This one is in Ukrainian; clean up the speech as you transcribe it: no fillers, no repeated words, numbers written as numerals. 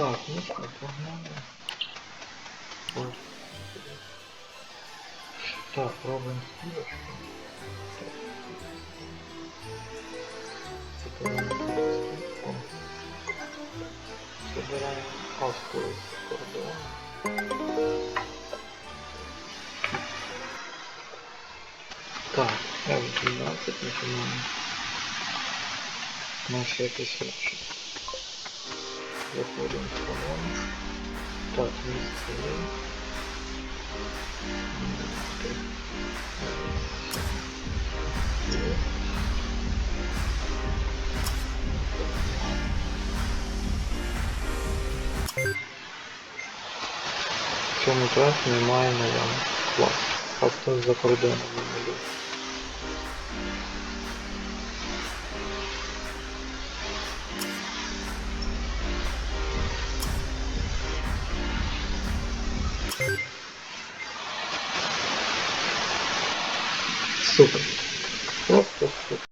Так, ну що, погнали. Ось. Так, робимо скидочку. Забираємо скидку. Забираємо автору кордону. Так, F12 нажимаем на всякий случай. Заходим в колонну. Так, место в цьому класі немає наявних клас. А хтось за кордоном не малює. Супер. Просто супер.